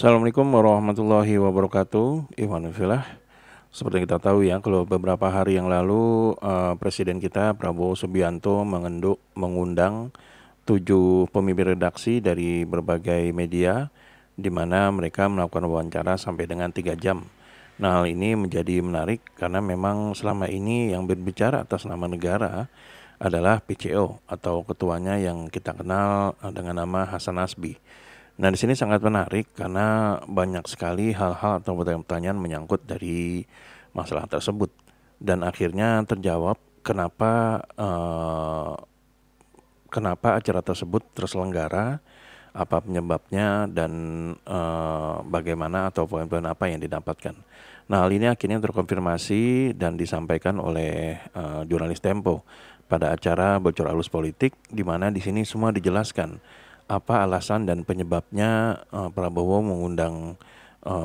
Assalamualaikum warahmatullahi wabarakatuh. Ikhwanifillah. Seperti kita tahu ya, kalau beberapa hari yang lalu Presiden kita Prabowo Subianto mengundang 7 pemimpin redaksi dari berbagai media, di mana mereka melakukan wawancara sampai dengan 3 jam. Nah, hal ini menjadi menarik karena memang selama ini yang berbicara atas nama negara adalah PCO atau ketuanya yang kita kenal dengan nama Hasan Nasbi. Nah, di sini sangat menarik karena banyak sekali hal-hal atau pertanyaan menyangkut dari masalah tersebut, dan akhirnya terjawab kenapa acara tersebut terselenggara, apa penyebabnya, dan bagaimana atau poin-poin apa yang didapatkan. Nah, hal ini akhirnya terkonfirmasi dan disampaikan oleh jurnalis Tempo pada acara Bocor Halus Politik, di mana di sini semua dijelaskan apa alasan dan penyebabnya Prabowo mengundang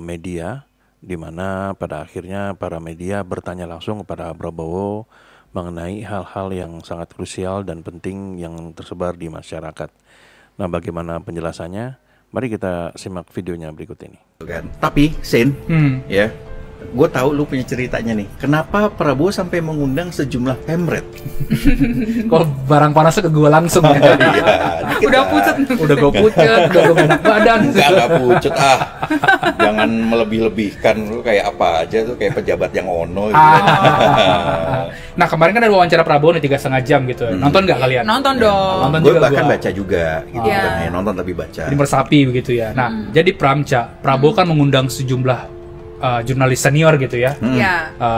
media, di mana pada akhirnya para media bertanya langsung kepada Prabowo mengenai hal-hal yang sangat krusial dan penting yang tersebar di masyarakat. Nah, bagaimana penjelasannya? Mari kita simak videonya berikut ini. Tapi, Sen, ya, gue tahu lu punya ceritanya nih. Kenapa Prabowo sampai mengundang sejumlah pemret? Kok barang panasnya ke gue langsung ya? Udah pucet. Udah gue pucet, udah gue enak badan. Enggak pucet Jangan melebih-lebihkan, lu kayak apa aja tuh, kayak pejabat yang ono gitu. Nah, kemarin kan ada wawancara Prabowo nih 3,5 jam gitu. Nonton nggak kalian? Nonton dong. Nonton Gue juga bahkan gua. baca juga gitu, bukan hanya nonton tapi baca. Jadi meresapi begitu ya. Nah, jadi Prabowo kan mengundang sejumlah jurnalis senior gitu ya,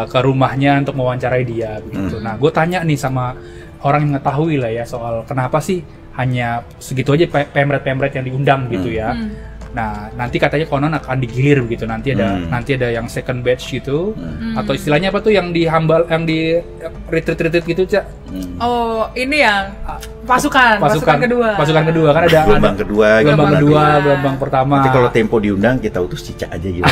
ke rumahnya untuk mewawancarai dia begitu. Nah, gue tanya nih sama orang yang mengetahui lah ya soal kenapa sih hanya segitu aja pemret-pemret yang diundang gitu ya. Nah, nanti katanya konon akan digilir begitu. Nanti ada yang second batch gitu, atau istilahnya apa tuh yang di retreat gitu, Cak? Oh, ini yang pasukan kedua. Pasukan kedua kan ada Gelombang kedua, gelombang pertama. Nanti kalau Tempo diundang, kita utus Cica aja gitu.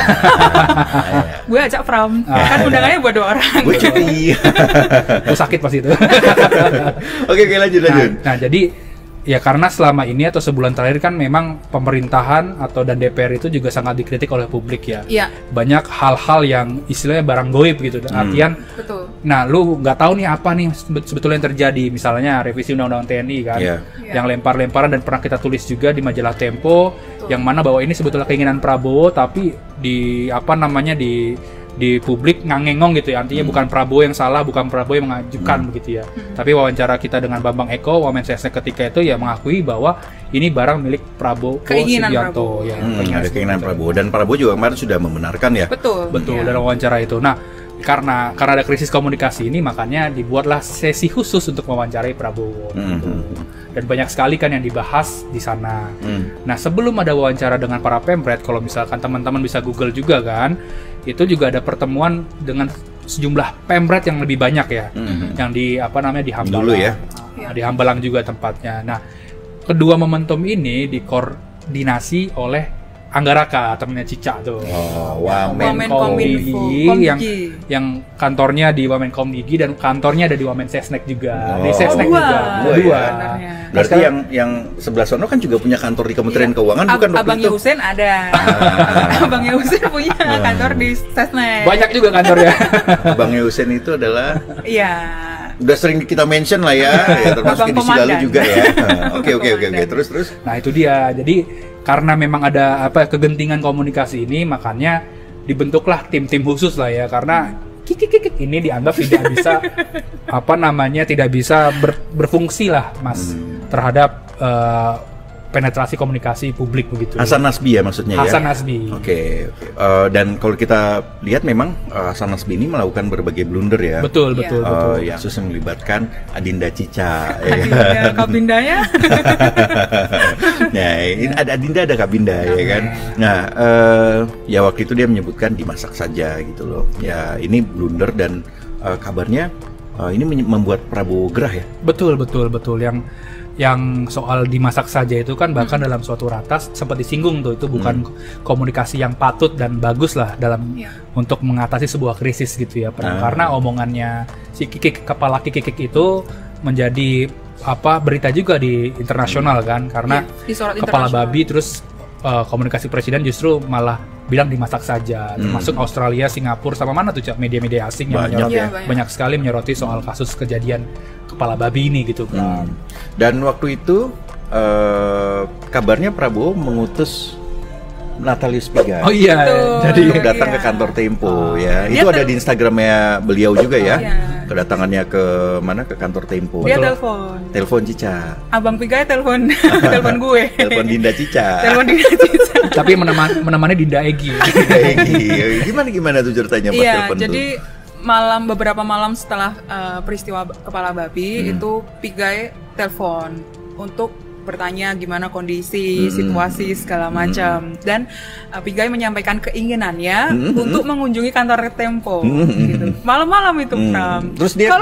Gue ajak Pram. Kan undangannya buat 2 orang. Gue cuti. Gue sakit pas itu. Oke, lanjut. Nah, jadi ya karena selama ini atau sebulan terakhir kan memang pemerintahan atau dan DPR itu juga sangat dikritik oleh publik ya. Iya. Banyak hal-hal yang istilahnya barang goib gitu. Artian, betul. Nah lu nggak tahu nih apa nih sebetulnya yang terjadi. Misalnya revisi Undang-Undang TNI kan, yang lempar-lemparan dan pernah kita tulis juga di majalah Tempo, yang mana bahwa ini sebetulnya keinginan Prabowo, tapi di publik ngangengong gitu ya, artinya bukan Prabowo yang salah, bukan Prabowo yang mengajukan begitu ya. Tapi wawancara kita dengan Bambang Eko, Wamensesnek ketika itu ya mengakui bahwa ini barang milik Prabowo Subianto. Ya, ada keinginan Prabowo, dan Prabowo juga kemarin sudah membenarkan ya. Betul dalam wawancara itu. Nah, karena ada krisis komunikasi ini, makanya dibuatlah sesi khusus untuk mewawancarai Prabowo. Dan banyak sekali kan yang dibahas di sana. Nah, sebelum ada wawancara dengan para pemret, kalau misalkan teman-teman bisa Google juga kan, itu juga ada pertemuan dengan sejumlah pemret yang lebih banyak ya, yang di Hambalang. Dulu ya. Di Hambalang juga tempatnya. Nah, kedua momentum ini dikoordinasi oleh Anggaraka, temennya Cica tuh. Wamenkominfo yang kantornya di Wamenkomdigi dan kantornya ada di Wamensesnek juga. Di Sesnek dua. Dua. Berarti yang sebelah sono kan juga punya kantor di Kementerian Keuangan, bukan waktu Abangnya itu? Husein ada. Abangnya Husein punya kantor di Sesnek. Banyak juga kantornya. Abangnya Husein itu adalah udah sering kita mention lah ya termasuk di Silalu juga ya. Oke. Terus. Nah, itu dia. Jadi karena memang ada kegentingan komunikasi ini, makanya dibentuklah tim-tim khusus lah ya, karena ini dianggap tidak bisa tidak bisa berfungsi lah Mas terhadap penetrasi komunikasi publik begitu. Hasan Nasbi ya maksudnya Hasan ya? Nasbi. Oke. Dan kalau kita lihat memang Hasan Nasbi ini melakukan berbagai blunder ya. Betul. Yang khusus melibatkan Adinda Cica. Adinda Kabindanya. Nah, ini ada Adinda, ada Kabinda ya kan. Nah, ya waktu itu dia menyebutkan dimasak saja gitu loh. Ya, ini blunder dan kabarnya ini membuat Prabowo gerah ya. Betul. Yang soal dimasak saja itu kan bahkan dalam suatu ratas sempat disinggung tuh, itu bukan komunikasi yang patut dan bagus lah dalam untuk mengatasi sebuah krisis gitu ya. Karena omongannya si kepala Kikik itu menjadi berita juga di internasional kan, karena kepala babi terus komunikasi presiden justru malah bilang dimasak saja, termasuk Australia, Singapura, sama mana tuh Cak, media-media asing yang banyak sekali menyoroti soal kasus kejadian kepala babi ini gitu kan. Dan waktu itu kabarnya Prabowo mengutus Natalius Pigai. Oh iya, jadi datang ke kantor Tempo ya. Itu ada di Instagramnya beliau juga ya. Kedatangannya ke mana, ke kantor Tempo. Dia telepon Cica. Abang Pigai telepon gue. Telepon Dinda Cica. Tapi menemani Dinda Egi. Gimana tuh ceritanya pas telepon tuh? Jadi beberapa malam setelah peristiwa kepala babi itu Pigai telepon untuk bertanya gimana kondisi, situasi segala macam, dan Pigai menyampaikan keinginannya untuk mengunjungi kantor Tempo gitu. Malam-malam itu Pram. Terus dia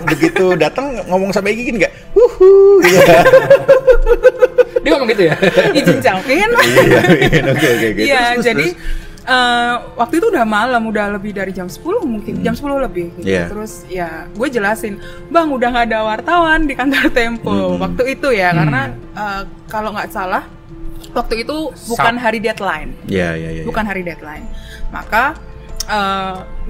begitu datang ngomong sama Egi gini nggak? Dia ngomong gitu ya? Izin calvin. Oke. Iya, jadi waktu itu udah malam, udah lebih dari jam 10 mungkin, jam 10 lebih gitu. Terus ya gue jelasin, Bang udah gak ada wartawan di kantor Tempo waktu itu ya, karena kalau nggak salah waktu itu bukan hari deadline. Bukan hari deadline. Maka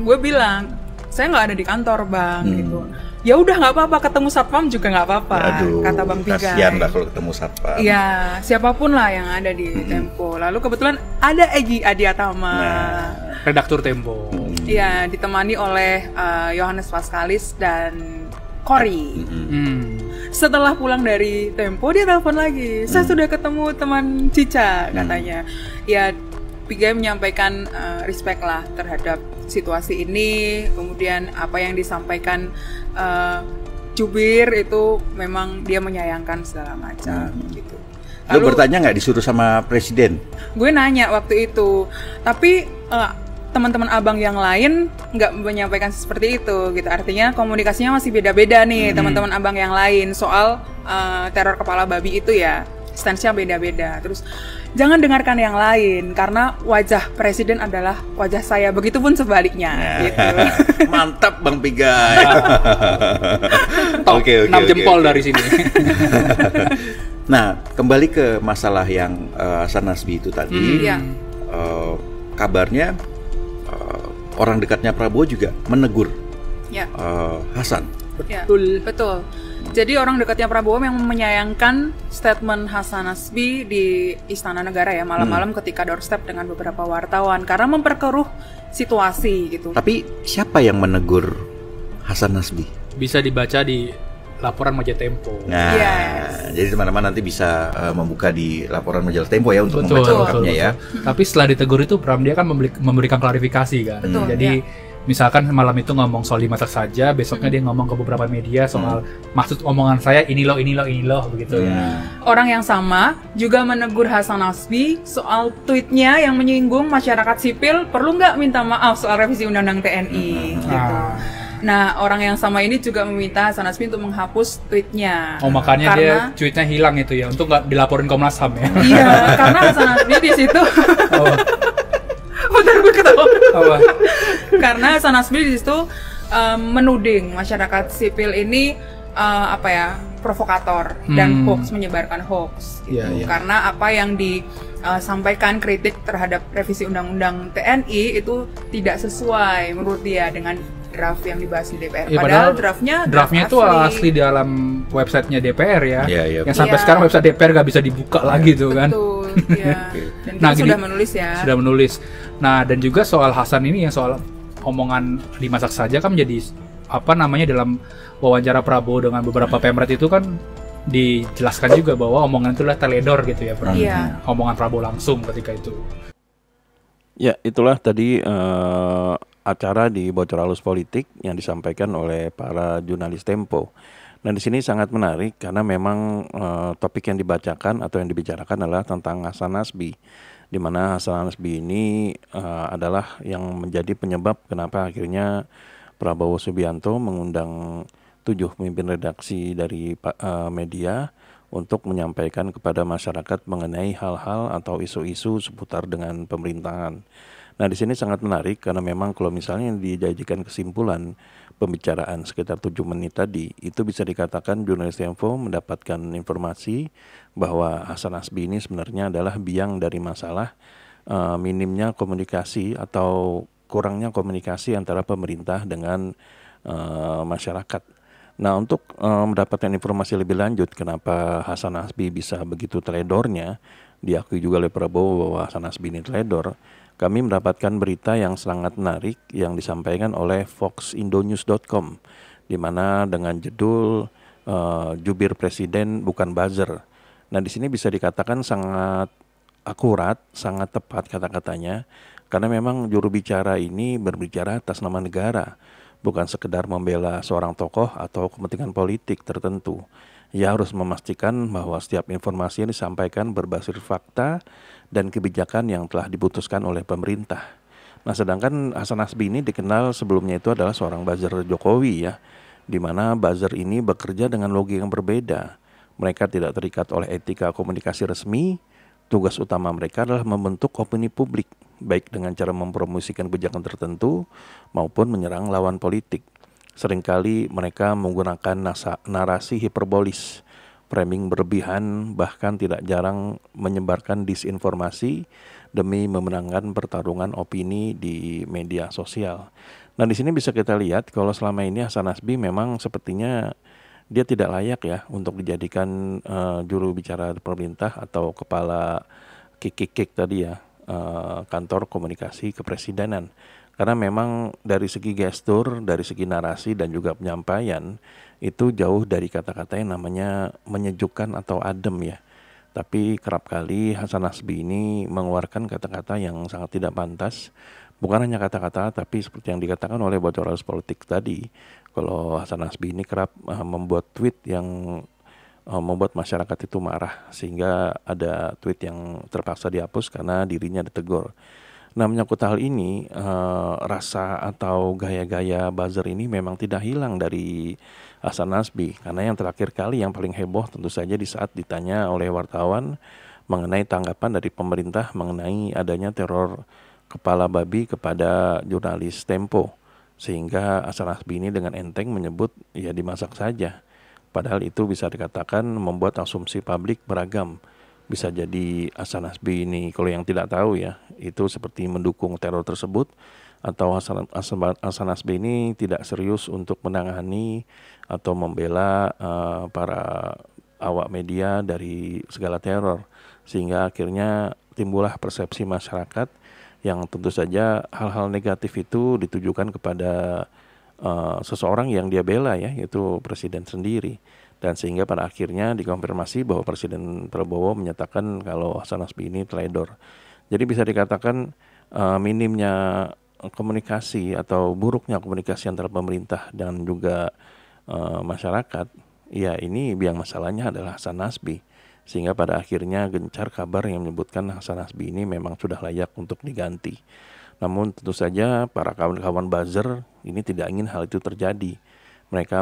gue bilang, saya nggak ada di kantor Bang gitu. Ya udah nggak apa-apa, ketemu satpam juga nggak apa-apa, kata Bang Pigai. Kasian lah kalau ketemu satpam. Iya, siapapun lah yang ada di Tempo. Lalu kebetulan ada Egi Adiatama, redaktur Tempo. Iya, ditemani oleh Yohanes Paskalis dan Cory. Setelah pulang dari Tempo, dia telepon lagi. Saya sudah ketemu teman Cica, katanya. Ya, Pigai menyampaikan respect lah terhadap situasi ini, kemudian apa yang disampaikan jubir itu memang dia menyayangkan segala macam gitu. Lalu, lu bertanya nggak, disuruh sama presiden? Gue nanya waktu itu, tapi teman-teman abang yang lain nggak menyampaikan seperti itu gitu. Artinya komunikasinya masih beda-beda nih teman-teman abang yang lain soal teror kepala babi itu ya. Stance-nya beda-beda. Terus jangan dengarkan yang lain karena wajah presiden adalah wajah saya. Begitupun sebaliknya gitu. Mantap Bang Pigai. Oke, 6 jempol dari sini. Nah, kembali ke masalah yang Hasan Nasbi itu tadi. Kabarnya orang dekatnya Prabowo juga menegur Hasan. Betul. Jadi orang dekatnya Prabowo yang menyayangkan statement Hasan Nasbi di Istana Negara ya malam-malam ketika doorstep dengan beberapa wartawan karena memperkeruh situasi gitu. Tapi siapa yang menegur Hasan Nasbi? Bisa dibaca di laporan majalah Tempo. Nah, jadi teman-teman nanti bisa membuka di laporan majalah Tempo ya untuk membaca lengkapnya ya. Tapi setelah ditegur itu Pram, dia kan memberikan klarifikasi kan. Jadi misalkan malam itu ngomong soal dimasak saja, besoknya dia ngomong ke beberapa media soal maksud omongan saya ini loh begitu ya. Orang yang sama juga menegur Hasan Nasbi soal tweetnya yang menyinggung masyarakat sipil, perlu nggak minta maaf soal revisi Undang-Undang TNI gitu. Nah, orang yang sama ini juga meminta Hasan Nasbi untuk menghapus tweetnya. Oh, makanya dia tweetnya hilang itu ya, untuk nggak dilaporin Komnas HAM ya. Iya, karena Hasan Nasbi di situ. Bentar gue ketawa. Karena Hasan Nasbi di situ menuding masyarakat sipil ini provokator dan menyebarkan hoax gitu. Karena apa yang disampaikan kritik terhadap revisi Undang-Undang TNI itu tidak sesuai menurut dia dengan draft yang dibahas di DPR. Padahal draftnya itu asli dalam websitenya DPR ya. Yang sampai sekarang website DPR gak bisa dibuka lagi tuh kan. Betul. Dan sudah menulis ya. Sudah menulis. Nah, dan juga soal Hasan ini yang soal omongan dimasak saja kan menjadi dalam wawancara Prabowo dengan beberapa pemret itu kan dijelaskan juga bahwa omongan itu adalah teledor gitu ya, omongan Prabowo langsung ketika itu. Ya, itulah tadi acara di Bocor Halus Politik yang disampaikan oleh para jurnalis Tempo. Dan di sini sangat menarik karena memang topik yang dibacakan atau yang dibicarakan adalah tentang Hasan Nasbi, di mana Hasan Nasbi ini adalah yang menjadi penyebab kenapa akhirnya Prabowo Subianto mengundang 7 pemimpin redaksi dari media untuk menyampaikan kepada masyarakat mengenai hal-hal atau isu-isu seputar dengan pemerintahan. Nah, di sini sangat menarik karena memang kalau misalnya dijadikan kesimpulan pembicaraan sekitar 7 menit tadi, itu bisa dikatakan jurnalis Tempo mendapatkan informasi bahwa Hasan Hasbi ini sebenarnya adalah biang dari masalah minimnya komunikasi atau kurangnya komunikasi antara pemerintah dengan masyarakat. Nah, untuk mendapatkan informasi lebih lanjut kenapa Hasan Hasbi bisa begitu teledornya, diakui juga oleh Prabowo bahwa Hasan Hasbi ini teledor, kami mendapatkan berita yang sangat menarik yang disampaikan oleh foxindonews.com, di mana dengan judul jubir presiden bukan buzzer. Nah, di sini bisa dikatakan sangat akurat, sangat tepat kata-katanya, karena memang juru bicara ini berbicara atas nama negara, bukan sekedar membela seorang tokoh atau kepentingan politik tertentu. Ia harus memastikan bahwa setiap informasi yang disampaikan berbasis fakta dan kebijakan yang telah diputuskan oleh pemerintah. Nah, sedangkan Hasan Hasbi ini dikenal sebelumnya itu adalah seorang buzzer Jokowi ya, di mana buzzer ini bekerja dengan logika yang berbeda. Mereka tidak terikat oleh etika komunikasi resmi. Tugas utama mereka adalah membentuk opini publik, baik dengan cara mempromosikan kebijakan tertentu maupun menyerang lawan politik. Seringkali mereka menggunakan narasi hiperbolis, framing berlebihan, bahkan tidak jarang menyebarkan disinformasi demi memenangkan pertarungan opini di media sosial. Nah, di sini bisa kita lihat kalau selama ini Hasan Hasbi memang sepertinya dia tidak layak ya untuk dijadikan juru bicara pemerintah atau kepala kikik tadi ya, kantor komunikasi kepresidenan. Karena memang dari segi gestur, dari segi narasi dan juga penyampaian itu jauh dari kata-kata yang namanya menyejukkan atau adem ya. Tapi kerap kali Hasan Hasbi ini mengeluarkan kata-kata yang sangat tidak pantas. Bukan hanya kata-kata, tapi seperti yang dikatakan oleh bocoran politik tadi, kalau Hasan Hasbi ini kerap membuat tweet yang membuat masyarakat itu marah, sehingga ada tweet yang terpaksa dihapus karena dirinya ditegur. Nah, menyangkut hal ini, rasa atau gaya-gaya buzzer ini memang tidak hilang dari Hasan Hasbi, karena yang terakhir kali yang paling heboh tentu saja di saat ditanya oleh wartawan mengenai tanggapan dari pemerintah mengenai adanya teror kepala babi kepada jurnalis Tempo, sehingga Hasan Hasbi ini dengan enteng menyebut ya dimasak saja. Padahal itu bisa dikatakan membuat asumsi publik beragam. Bisa jadi Hasan Hasbi ini, kalau yang tidak tahu ya, itu seperti mendukung teror tersebut, atau Hasan Hasbi ini tidak serius untuk menangani atau membela para awak media dari segala teror, sehingga akhirnya timbullah persepsi masyarakat yang tentu saja hal-hal negatif itu ditujukan kepada seseorang yang dia bela ya, yaitu presiden sendiri. Dan sehingga pada akhirnya dikonfirmasi bahwa Presiden Prabowo menyatakan kalau Hasan Hasbi ini teledor. Jadi bisa dikatakan minimnya komunikasi atau buruknya komunikasi antara pemerintah dan juga masyarakat, ya ini biang masalahnya adalah Hasan Hasbi. Sehingga pada akhirnya gencar kabar yang menyebutkan Hasan Hasbi ini memang sudah layak untuk diganti. Namun tentu saja para kawan-kawan buzzer ini tidak ingin hal itu terjadi. Mereka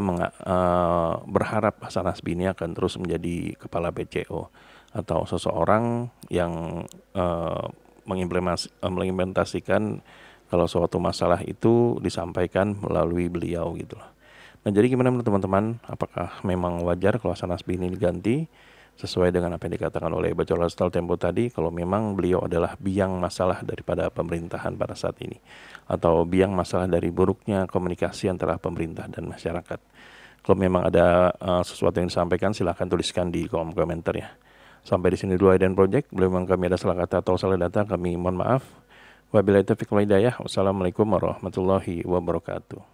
berharap Hasan Hasbi ini akan terus menjadi kepala BCO atau seseorang yang mengimplementasikan kalau suatu masalah itu disampaikan melalui beliau gitu loh. Nah, jadi gimana menurut teman-teman? Apakah memang wajar kalau Hasan Hasbi ini diganti sesuai dengan apa yang dikatakan oleh bocoran Tempo tadi, kalau memang beliau adalah biang masalah daripada pemerintahan pada saat ini, atau biang masalah dari buruknya komunikasi antara pemerintah dan masyarakat? Kalau memang ada sesuatu yang disampaikan, silahkan tuliskan di kolom komentar ya. Sampai di sini dulu Aiden Project. Bila memang kami ada salah kata atau salah data, kami mohon maaf. Wabillahi taufiq wal hidayah. Wassalamualaikum warahmatullahi wabarakatuh.